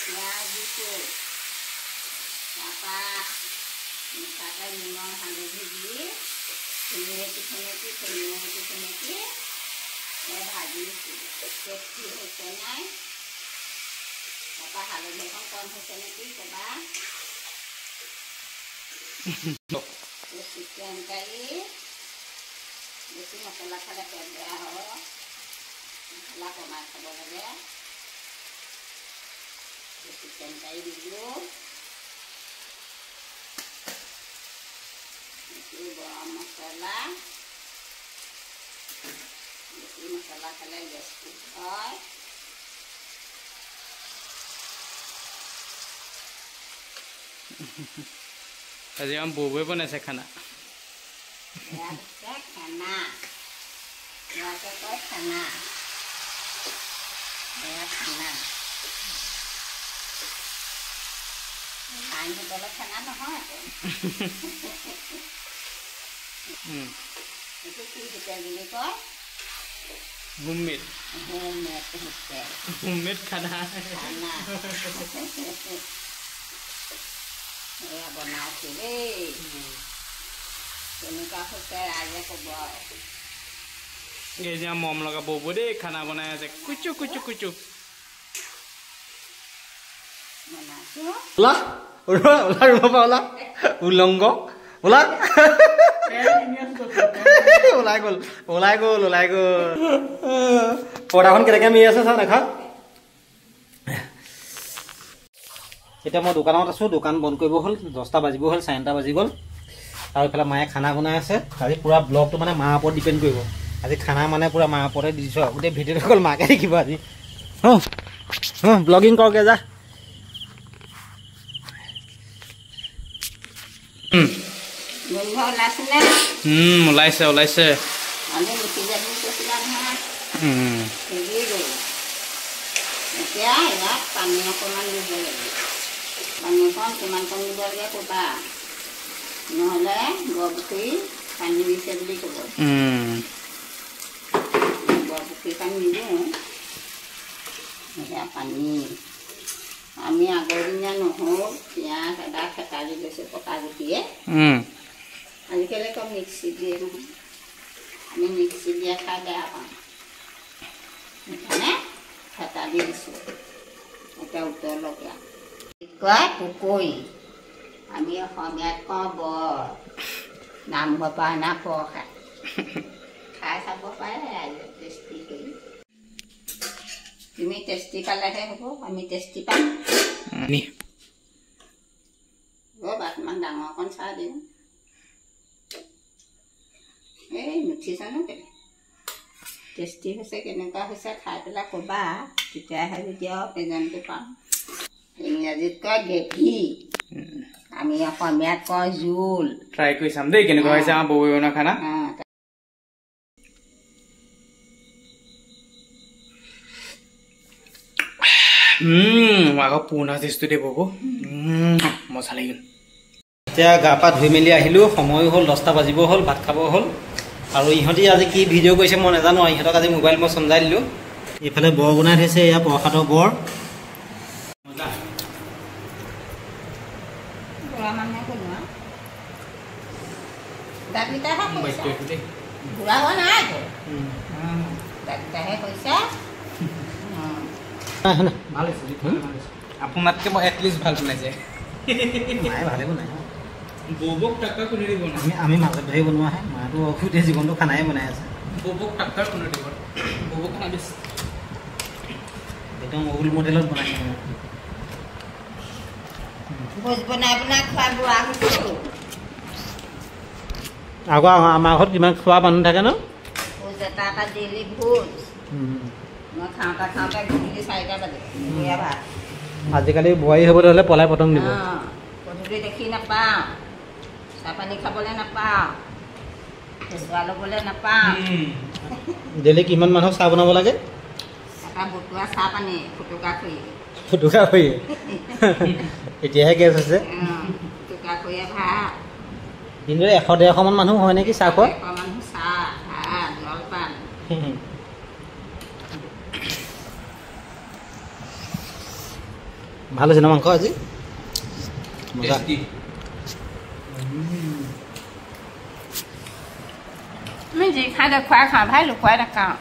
পিঁয়াজ দিছোঁ তাৰপৰা মিঠাতে নিমখ হালধি দি ফেনেকি ভাজিছোঁ টেষ্টি হৈছে নাই তাৰপৰা হালধি অকণ কম হৈছে নেকি ক'বা চিকেন কাৰী বেছি মছলা খালে পেট বেয়া হয় মছলা কমাই খাব লাগে চিকেন কাৰী দিলোঁ গৰম মছলা বেছি মছলা খালে গেষ্ট্ৰিক হয় আজি আমাৰ বৌৱে বনাইছে খানা খানা ইয়াকে কয় খানা খানা আইনসকলৰ খানা নহয় এইটো কি হোটেল বুলি কয় হোমমেড খানা খানা এয়া বনাইছোঁ দেই কেনেকুৱা হৈছে ৰাইজে ক'ব এই যে মম লগা বৌ দেই খানা বনাই আছে কুচু কুচু কুচু বনাইছোঁ ওলা ওলা ৰুমৰ পৰা ওলা উলংগ ওলা ওলাই গ'ল পৰ্দাখন কেনেকৈ মিলি আছে চাওঁ দেখা এতিয়া মই দোকানত আছোঁ দোকান বন্ধ কৰিব হ'ল 10টা বাজিব হ'ল 9টা বাজি গ'ল আৰু এইফালে মায়ে খানা বনাই আছে আজি পুৰা ব্লগটো মানে মাৰ ওপৰত ডিপেণ্ড কৰিব আজি খানা মানে পুৰা মাৰ ওপৰতে দি দিছোঁ গোটেই ভিডিঅ'টো অকল মাকে দেখিব আজি ব্লগিং কৰকে যা ওলাইছে এতিয়া ইয়াত পানী অকণমান দিব লাগিব পানী অকণ কিমান কণ দিব লাগে ক'বা নহ'লে বৰপুখুৰী পানী দিছে বুলি ক'ব বৰপুখুৰী পানী নিদিওঁ এয়া পানী আমি আগৰ দিনীয়া নহৰু পিঁয়াজ আদা থেতালি লৈছোঁ পকা গুটিয়ে আজিকালি আকৌ মিক্সি দিয়ে নহয় আমি মিক্সি দিয়ে খাই বেয়া পাওঁ সেইকাৰণে থেতালি দিছোঁ এতিয়া উতলকীয়া কয় পুকুৰী আমি অসমীয়াত কওঁ বৰ নামঘৰ পৰা অনা প্ৰসাদ খাই চাব পাৰে ৰাইজে টেষ্টি কৰি তুমি টেষ্টি পালেহে হ'ব আমি টেষ্টি পাম অকণমান ডাঙৰ অকণ চাহ দিওঁ এই নুঠিছানো কেলে টেষ্টি হৈছে কেনেকুৱা হৈছে খাই পেলাই ক'বা তেতিয়াহে যেতিয়া প্ৰেজেণ্টটো পাম ইংৰাজীত কয় গ্ৰেভি আমি অসমীয়াত কওঁ জোল ট্ৰাই কৰি চাম দেই কেনেকুৱা হৈছে আমাৰ বৌৱে বনোৱা খানা আকৌ পুৰণা টেষ্টটো দেই বৌ মজা লাগিল এতিয়া গা পা ধুই মেলি আহিলোঁ সময়ো হ'ল 10টা বাজিব হ'ল ভাত খাব হ'ল আৰু ইহঁতি আজি কি ভিডিঅ' কৰিছে মই নাজানো ইহঁতক আজি মোবাইল মই চমজাই দিলোঁ এইফালে বৰ বনাই থৈছে এয়া প্ৰসাদৰ বৰ বুঢ়া হোৱা নাই দাগকেইটাহে হৈছে আপোনাতকৈ মই এটলিষ্ট ভাল বনাইছে ভালে বনাই বৌবক টাক্কা কোনে দিব আমি মাজত ধৰি বনোৱাহে মাটো গোটেই জীৱনটো খানাই বনাই আছে বৌবক টাক্কা কোনে দিব বৌবক খানা দিছে একদম ওল্ড মডেলত বনাইছে ভোজ বনাই বনাই খোৱা বুঢ়া হৈছোঁ আকৌ আমাৰ ঘৰত কিমান খোৱা মানুহ থাকে ন ভোজ এটা ডেইলি ভোজ মই খাওঁতে গধূলি 4টা বাজে দুপৰীয়া ভাত আজিকালি বোৱাৰী হ'বলৈ হ'লে পলাই পতং দিব গধূলি দেখি নাপাওঁ চাহ পানী খাবলৈ নাপাওঁ কেঁচুৱা ল'বলৈ নাপাওঁ ডেইলি কিমান মানুহক চাহ বনাব লাগে এটা বতুৱা চাহ পানী ফুটুকা খৰি এতিয়াহে গেছ হৈছে ফুটুকা খৰিয়ে ভাত কিন্তু 100-150 মান মানুহ হয় নেকি চাহ খোৱা 100 মানুহ চাহ ভাত জলপান ভাল হৈছে ন মাংস আজি মজা আমি যি খাই দেখুৱাই খাওঁ ভাই লুকুৱাই নাখাওঁ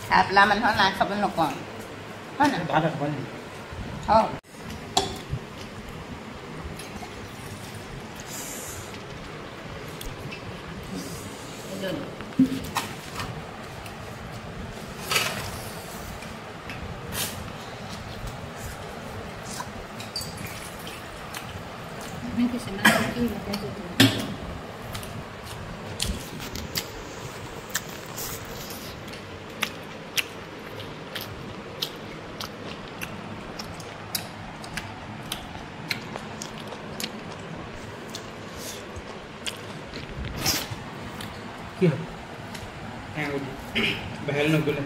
খাই পেলাই মানুহৰ নাই খাব নকওঁ হয় নাই অঁ কি বাহিৰ নগ'লে